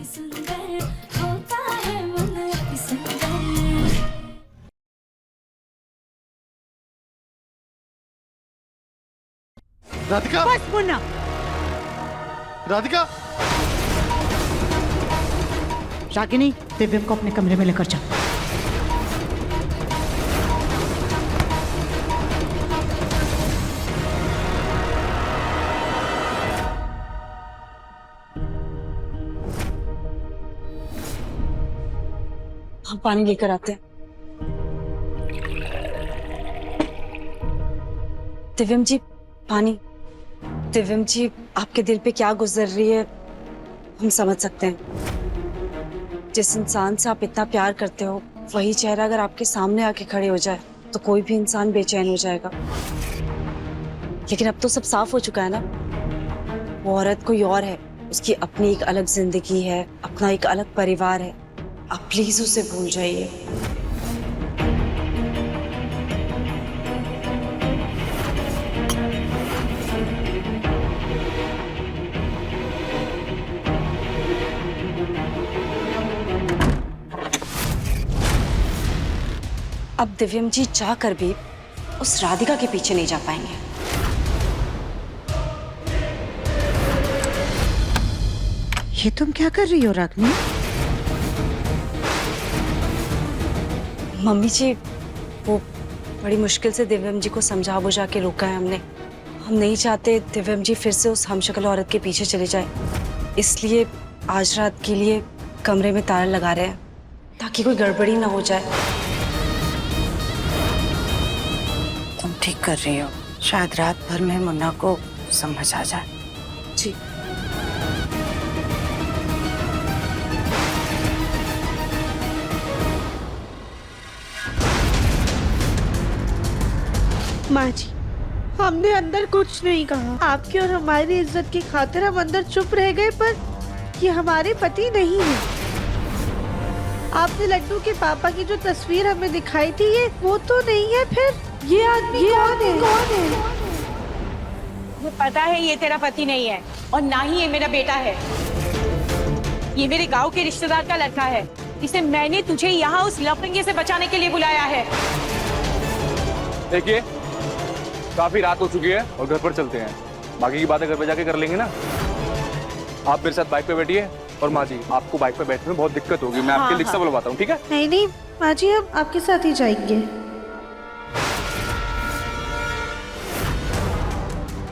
सुंदर होता है मन अति सुंदर। राधिका, बस मुन्ना, राधिका। रागिनी, दिव्यम को अपने कमरे में लेकर जा। हम पानी लेकर आते हैं। दिव्यम जी, पानी। दिव्यम जी, आपके दिल पे क्या गुजर रही है हम समझ सकते हैं। जिस इंसान से आप इतना प्यार करते हो, वही चेहरा अगर आपके सामने आके खड़े हो जाए तो कोई भी इंसान बेचैन हो जाएगा। लेकिन अब तो सब साफ हो चुका है ना। वो औरत कोई और है, उसकी अपनी एक अलग जिंदगी है, अपना एक अलग परिवार है। आप प्लीज उसे भूल जाइए। अब दिव्यम जी चाह कर भी उस राधिका के पीछे नहीं जा पाएंगे। ये तुम क्या कर रही हो रागिनी? मम्मी जी, वो बड़ी मुश्किल से दिव्यम जी को समझा बुझा के रोका है हमने। हम नहीं चाहते दिव्यम जी फिर से उस हमशक्ल औरत के पीछे चले जाए, इसलिए आज रात के लिए कमरे में ताला लगा रहे हैं ताकि कोई गड़बड़ी ना हो जाए। तुम ठीक कर रही हो, शायद रात भर में मुन्ना को समझ आ जाए। जी। माँ जी, हमने अंदर कुछ नहीं कहा। आपकी और हमारी इज्जत की खातिर हम अंदर चुप रह गए, पर ये हमारे पति नहीं है। आपने लड्डू के पापा की जो तस्वीर हमें दिखाई थी, ये वो तो नहीं है। फिर ये आदमी कौन है? मुझे पता है ये तेरा पति नहीं है और ना ही ये मेरा बेटा है। ये मेरे गांव के रिश्तेदार का लड़का है, जिसे मैंने तुझे यहाँ उस लफंगे से बचाने के लिए बुलाया है। देखिए, काफी रात हो चुकी है और घर पर चलते हैं। बाकी की बातें घर पे जाके कर लेंगे ना। आप मेरे साथ बाइक पे बैठिए और माँ जी, आपको बाइक पे बैठने में बहुत दिक्कत होगी। मैं आपके रिक्शा बुलवाता हूँ, ठीक है? नहीं नहीं माँ जी, हम आपके साथ ही जाएंगे।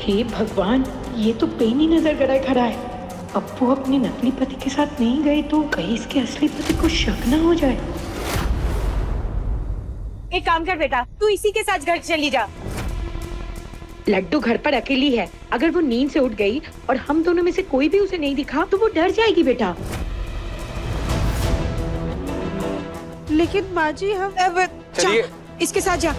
हे भगवान, ये तो पेनी नजर गड़ा खड़ा है। अब वो अपने नकली पति के साथ नहीं गए तो कहीं इसके असली पति को शक ना हो जाए। एक काम कर बेटा, तू इसी के साथ घर चली जा। लड्डू घर पर अकेली है, अगर वो नींद से उठ गई और हम दोनों में से कोई भी उसे नहीं दिखा तो वो डर जाएगी बेटा। लेकिन माँ जी, हम चलिए, इसके साथ जा।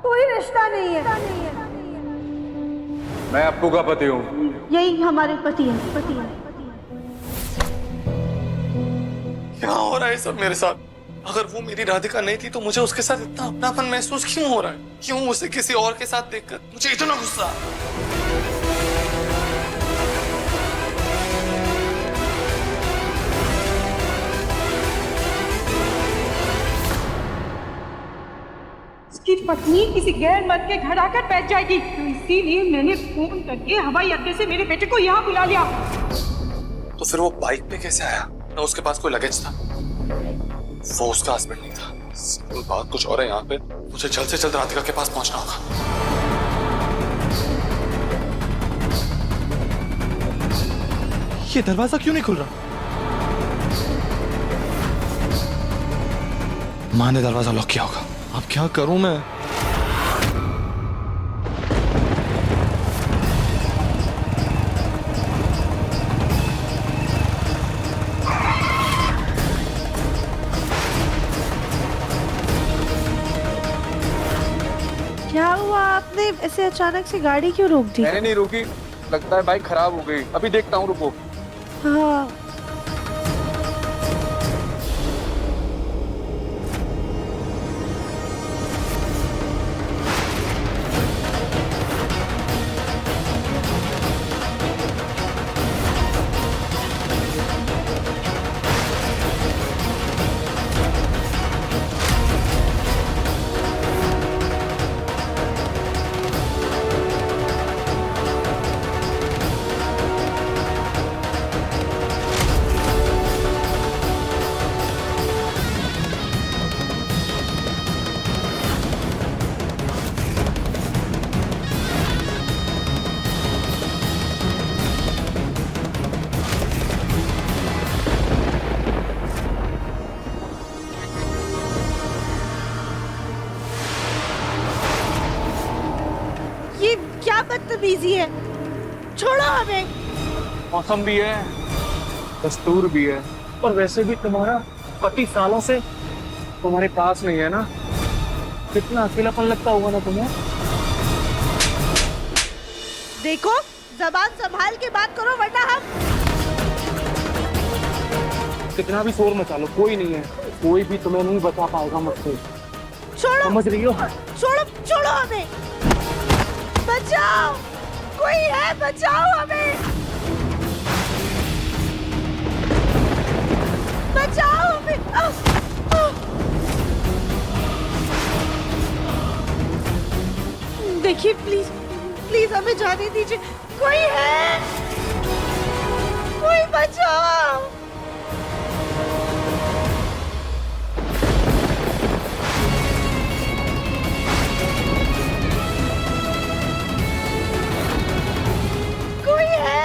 कोई रिश्ता नहीं है। मैं अप्पू का पति हूँ। यही हमारे पति है। क्या हो रहा है सब मेरे साथ? अगर वो मेरी राधिका नहीं थी तो मुझे उसके साथ इतना अपनापन महसूस क्यों हो रहा है? क्यों उसे किसी और के साथ देखकर मुझे इतना गुस्सा? उसकी पत्नी किसी गैर मर्द के घर आकर बैठ जाएगी, तो इसीलिए मैंने फोन करके हवाई अड्डे से मेरे बेटे को यहाँ बुला लिया। तो फिर वो बाइक पे कैसे आया? ना उसके पास कोई लगेज था, वो उसका हस्बैंड नहीं था। सिंपल बात कुछ और है यहाँ पे। मुझे जल्द से जल्द राधिका के पास पहुंचना होगा। ये दरवाजा क्यों नहीं खुल रहा? माँ ने दरवाजा लॉक किया होगा। अब क्या करूं मैं? क्या हुआ? आपने ऐसे अचानक से गाड़ी क्यों रोक दी? मैंने नहीं रोकी, लगता है बाइक खराब हो गई। अभी देखता हूँ, रुको। हाँ। ये क्या बदतमीजी है? छोड़ो हमें। मौसम भी है, दस्तूर भी है, और वैसे भी तुम्हारा पति सालों से तुम्हारे पास नहीं है ना, कितना अकेलापन लगता होगा ना तुम्हें। देखो, जबान संभाल के बात करो वरना हम। कितना भी शोर मचा लो, कोई नहीं है, कोई भी तुम्हें नहीं बचा पाएगा मुझसे, छोड़ो, समझ रही हो? छोड़ो, छोड़ो हमें। बचाओ, कोई है, बचाओ हमें, बचाओ हमें। देखिए, प्लीज प्लीज हमें जाने दीजिए। कोई है, कोई बचाओ। कोई है।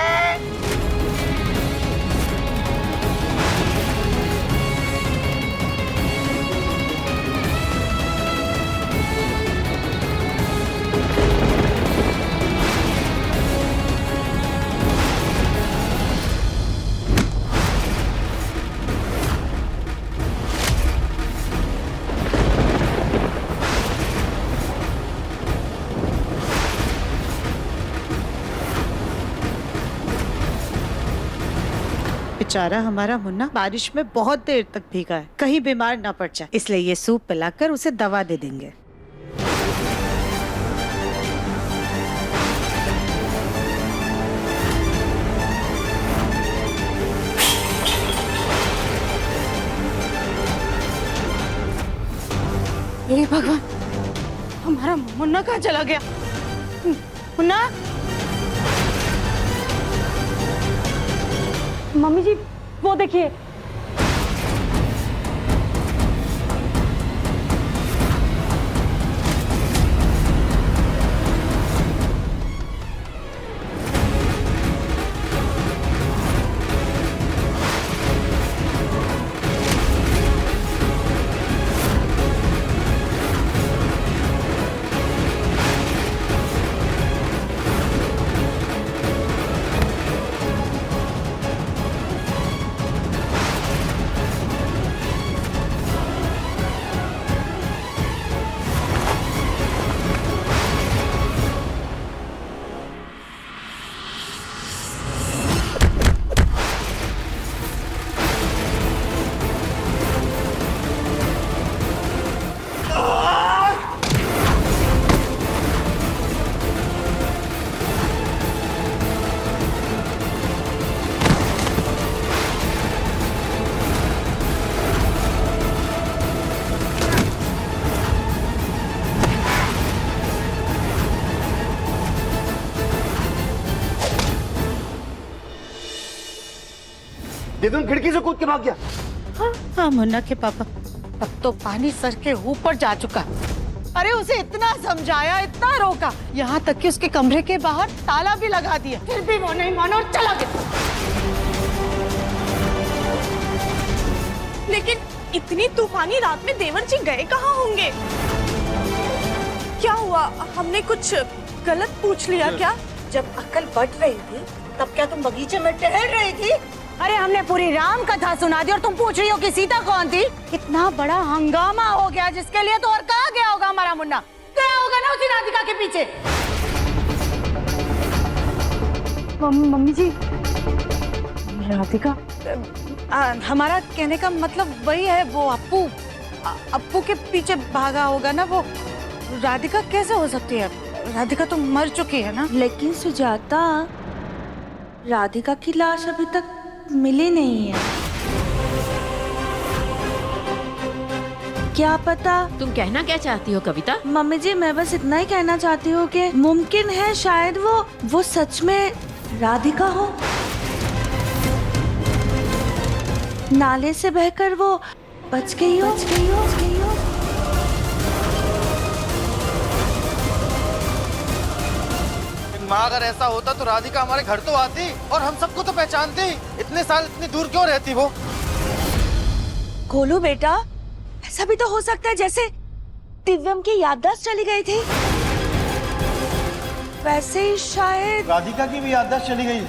बेचारा हमारा मुन्ना बारिश में बहुत देर तक भीगा है, कहीं बीमार ना पड़ जाए, इसलिए ये सूप पिलाकर उसे दवा दे देंगे। हे भगवान, हमारा मुन्ना कहाँ चला गया? मुन्ना, मम्मी जी वो देखिए। दिव्यम खिड़की से कूद के भाग गया। हाँ मुन्ना के पापा, अब तो पानी सर के ऊपर जा चुका। अरे उसे इतना समझाया, इतना रोका, यहाँ तक कि उसके कमरे के बाहर ताला भी लगा दिया, फिर भी वो नहीं माना और चला गया। लेकिन इतनी तूफानी रात में देवर जी गए कहाँ होंगे? क्या हुआ? हमने कुछ गलत पूछ लिया क्या? जब अकल बढ़ रही थी तब क्या तुम बगीचे में टहल रही थी? अरे हमने पूरी राम कथा सुना दी और तुम पूछ रही हो कि सीता कौन थी? इतना बड़ा हंगामा हो गया जिसके लिए तो और कहाँ गया होगा हमारा मुन्ना? गया होगा ना उसी राधिका के पीछे। मम्मी जी, राधिका हमारा कहने का मतलब वही है, वो अप्पू के पीछे भागा होगा ना। वो राधिका कैसे हो सकती है? राधिका तो मर चुकी है ना। लेकिन सुजाता, राधिका की लाश अभी तक मिली नहीं है। क्या पता। तुम कहना क्या चाहती हो कविता? मम्मी जी, मैं बस इतना ही कहना चाहती हूँ कि मुमकिन है शायद वो सच में राधिका हो। नाले से बहकर वो बच गई हो। माँ, अगर ऐसा होता तो राधिका हमारे घर तो आती और हम सबको तो पहचानती। इतने साल इतनी दूर क्यों रहती वो? गोलू बेटा, ऐसा भी तो हो सकता है जैसे दिव्यम की याददाश्त चली गई थी, वैसे ही शायद राधिका की भी याददाश्त चली गई।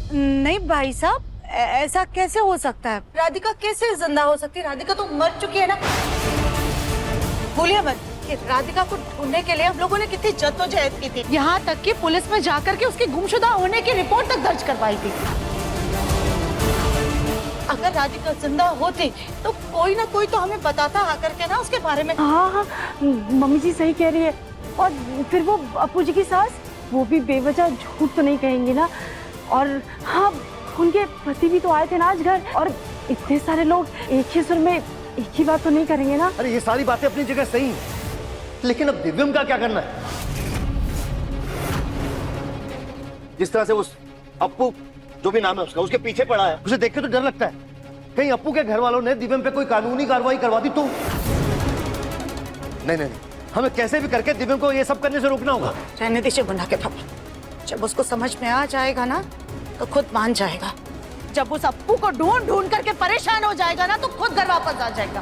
नहीं भाई साहब, ऐसा कैसे हो सकता है? राधिका कैसे जिंदा हो सकती है? राधिका तो मर चुकी है ना। भूलिए मत कि राधिका को ढूंढने के लिए हम लोगों ने कितनी जद्दोजहद की थी, यहाँ तक कि पुलिस में जाकर के उसकी गुमशुदा होने की रिपोर्ट तक दर्ज करवाई थी। अगर राधिका जिंदा होती तो कोई ना कोई तो हमें बताता आकर के ना उसके बारे में। हाँ, मम्मी जी सही कह रही है। और फिर वो अप्पू जी की सास, वो भी बेवजह झूठ तो नहीं कहेंगे ना। और हाँ, उनके पति भी तो आए थे ना आज घर, और इतने सारे लोग एक ही सुर में एक ही बात तो नहीं करेंगे ना। अरे ये सारी बातें अपनी जगह सही हैं, लेकिन अब दिव्यम का क्या करना है? जिस तरह से उस अप्पू, जो भी नाम है उसका, उसके पीछे पड़ा है, उसे देख के तो डर लगता है कहीं अप्पू के घर वालों ने दिव्यम पे कोई कानूनी कार्रवाई करवा दी तो। नहीं, हमें कैसे भी करके दिव्यम को ये सब करने से रोकना होगा। रहने दीजिए मुन्ना के पापा, जब उसको समझ में आ जाएगा ना तो खुद मान जाएगा। जब उस अप्पू को ढूंढ करके परेशान हो जाएगा ना तो खुद घर वापस आ जाएगा।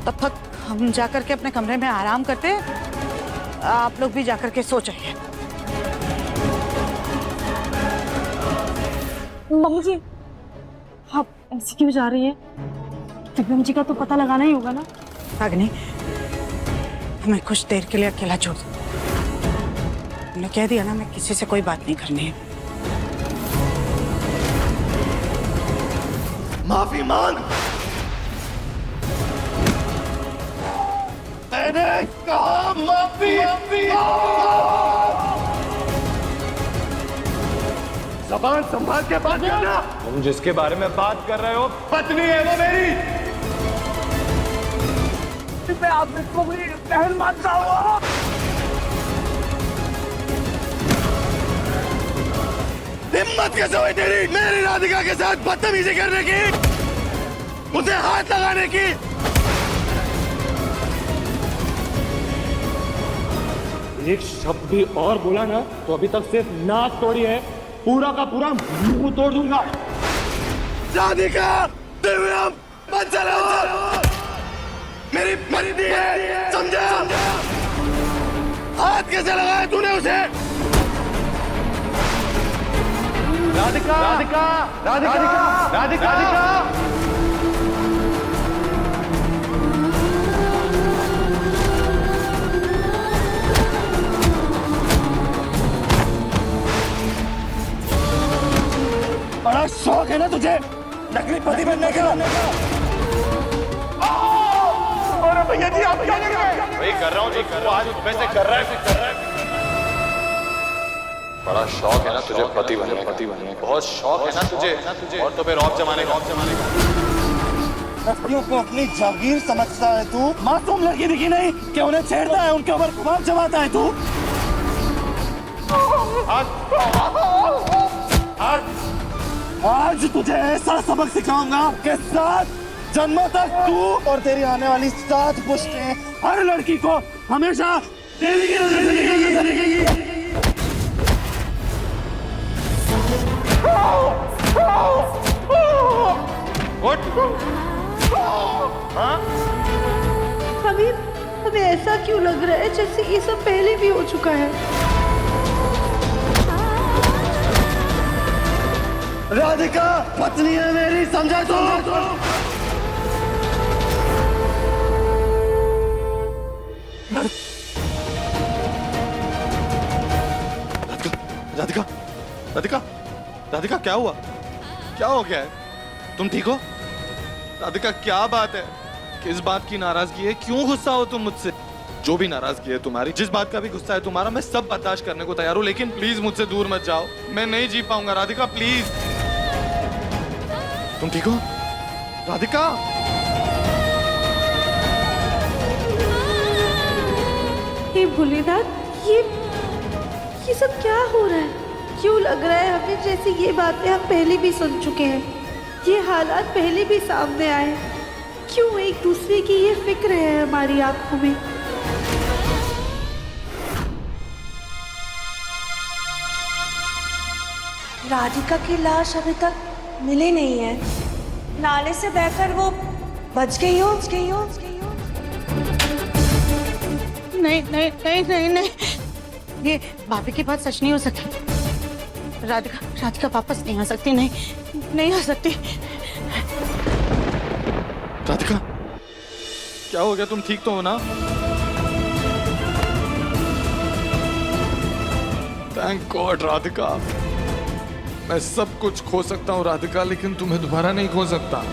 तब तक हम जाकर के अपने कमरे में आराम करते हैं, आप लोग भी जाकर के सो जाइए। मम्मी जी, आप ऐसे क्यों जा रही हैं? दिव्यम जी का तो पता लगाना ही होगा ना। अग्नि, हमें कुछ देर के लिए अकेला छोड़ दो। मैंने कह दिया ना, मैं किसी से कोई बात नहीं करनी है। माफी मांग। मैंने कहा माफी। ज़बान संभाल के बात करना। तुम जिसके बारे में बात कर रहे हो पत्नी है वो मेरी। मैं आप इसको मेरी बहन मानता हूँ। हिम्मत कैसे हुई तेरी मेरी राधिका के साथ बदतमीजी करने की, उसे हाथ लगाने की? एक शब्द भी और बोला ना तो अभी तक सिर्फ नाक तोड़ी है, पूरा का पूरा मुंह तोड़ दूंगा। राधिका, दिव्यम, मत चलो। मेरी पत्नी है, समझा? हाथ कैसे लगाया तूने उसे? राधिका, राधिका, राधिका, राधिका, राधिका। बड़ा शौक है ना तुझे नकली पति बनने का? अरे भैया जी, आप क्या कर रहे हैं? वही कर रहा हूँ जी, आज वैसे कर रहा है। बड़ा शौक है ना तुझे पति बनने का, बहुत शौक है ना तुझे, और तो फिर रौब जमाने का। लड़कियों को अपनी जागीर समझता है तू? मासूम लड़की दिखी नहीं कि उन्हें छेड़ता है, उनके ऊपर खुमार जमाता है तू? आज तुझे ऐसा सबक सिखाऊंगा कि 7 जन्मों तक तू और तेरी आने वाली 7 पुश्तें हर लड़की को हमेशा देवी की नजर से देखेगी। हमें ऐसा क्यों लग रहा है जैसे ये सब पहले भी हो चुका है। राधिका पत्नी है मेरी, समझा तू? राधिका राधिका राधिका क्या हुआ? क्या हो गया है? तुम ठीक हो? राधिका क्या बात है? किस बात की नाराजगी है? क्यों गुस्सा हो तुम मुझसे? जो भी नाराजगी है तुम्हारी, जिस बात का भी गुस्सा है तुम्हारा, मैं सब बर्दाश्त करने को तैयार हूँ, लेकिन प्लीज मुझसे दूर मत जाओ। मैं नहीं जी पाऊंगा राधिका, प्लीज। तुम ठीक हो राधिका? हे भोलेनाथ, ये सब क्या हो रहा है? क्यों लग रहा है हमें जैसे ये बातें हम पहले भी सुन चुके हैं, ये हालात पहले भी सामने आए। क्यों एक दूसरे की ये फिक्र है हमारी आंखों में? राधिका की लाश अभी तक मिली नहीं है। नाले से बहकर वो बच गई हो। नहीं नहीं नहीं नहीं नहीं, ये भाभी की बात सच नहीं हो सकती। राधिका वापस नहीं आ सकती, नहीं आ सकती। राधिका क्या हो गया? तुम ठीक तो हो ना? Thank God Radhika. मैं सब कुछ खो सकता हूँ राधिका, लेकिन तुम्हें दोबारा नहीं खो सकता।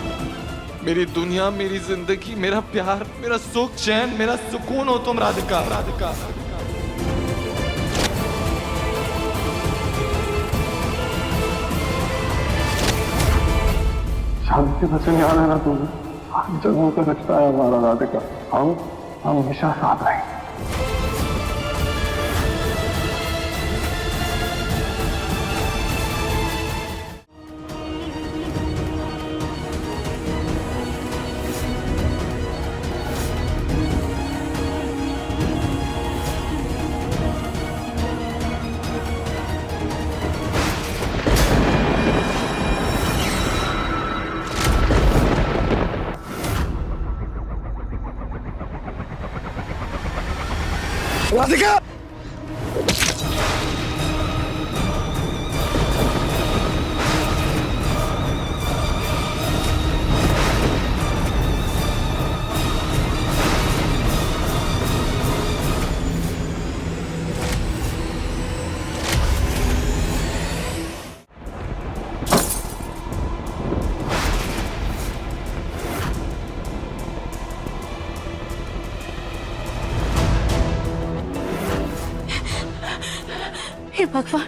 मेरी दुनिया, मेरी जिंदगी, मेरा प्यार, मेरा सुख, चैन, मेरा सुकून हो तुम राधिका। राधिका शादी से नहीं आना ना तुम, जन्मों का रिश्ता है हमारा राधिका। हम हमेशा साथ रहेंगे। राधिका हे भगवान,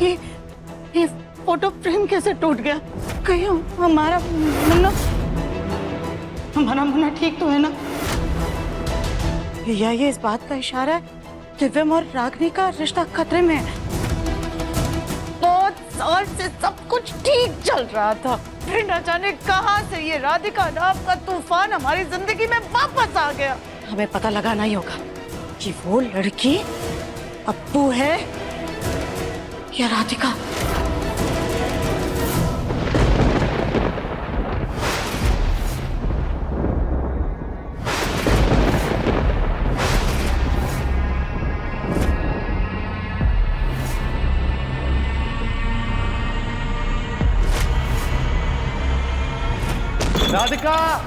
ये फोटो फ्रेम कैसे टूट गया? कहीं हमारा मुन्ना ठीक तो है ना? या ये इस बात का इशारा है दिव्यम और रागिनी का रिश्ता खतरे में है। बहुत साल से सब कुछ ठीक चल रहा था, फिर न जाने कहां से ये राधिका नाम का तूफान हमारी जिंदगी में वापस आ गया। हमें पता लगाना ही होगा कि वो लड़की अप्पू है या राधिका।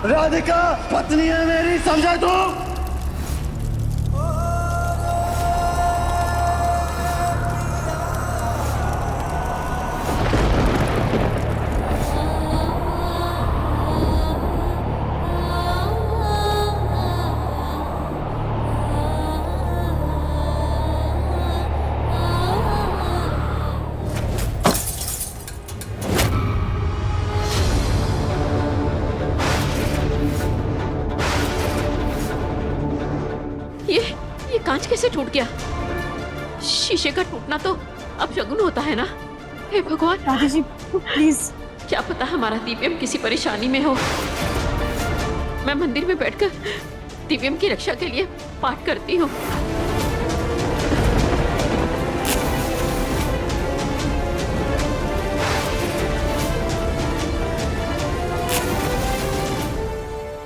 राधिका पत्नी है मेरी, समझा तू? ये कांच कैसे टूट गया? शीशे का टूटना तो अब शगुन होता है ना? हे भगवान। राधे जी प्लीज। क्या पता हमारा दिव्यम किसी परेशानी में हो। मैं मंदिर में बैठकर दिव्यम की रक्षा के लिए पाठ करती हूँ।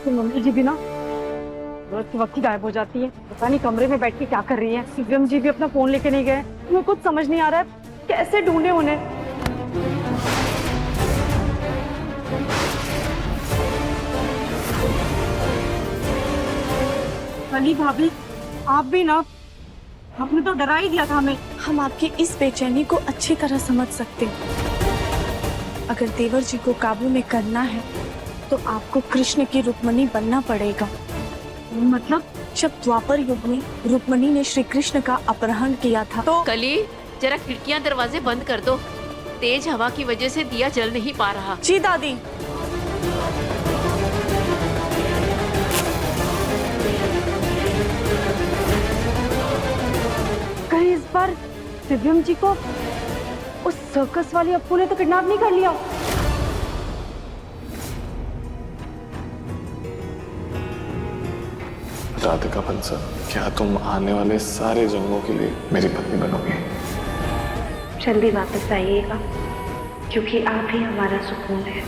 तो मम्मी जी भी ना रोज के वक्त ही गायब हो जाती है। पता नहीं कमरे में बैठ के क्या कर रही है। दिव्यम जी भी अपना फोन लेके नहीं गए। मुझे कुछ समझ नहीं आ रहा है कैसे ढूंढे उन्हें। अली भाभी, आप भी ना, आपने तो डरा ही दिया था हमें। हम आपकी इस बेचैनी को अच्छी तरह समझ सकते हैं। अगर देवर जी को काबू में करना है तो आपको कृष्ण की रुक्मणी बनना पड़ेगा। मतलब जब द्वापर युग में रुक्मणी ने श्री कृष्ण का अपहरण किया था तो कली, जरा खिड़कियां दरवाजे बंद कर दो। तेज हवा की वजह से दिया जल नहीं पा रहा। जी दादी। कहीं इस बार दिव्यम जी को उस सर्कस वाली अप्पू ने तो किडनैप नहीं कर लिया। राधिका बंसल, क्या तुम आने वाले सारे जन्मों के लिए मेरी पत्नी बनोगी? जल्दी वापस आइएगा क्योंकि आप ही हमारा सुकून है।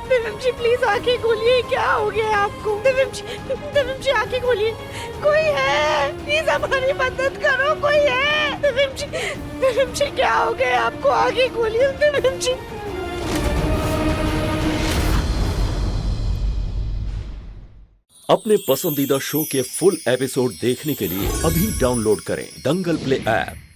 दिव्यम जी प्लीज आंखें खोलिए। क्या हो गया आपको? दिव्यम जी आंखें खोलिए। कोई है? प्लीज हमारी मदद करो, कोई है? दिव्यम जी क्या हो गया आपको? आंखें खोलिए दिव्यम जी। अपने पसंदीदा शो के फुल एपिसोड देखने के लिए अभी डाउनलोड करें दंगल प्ले ऐप।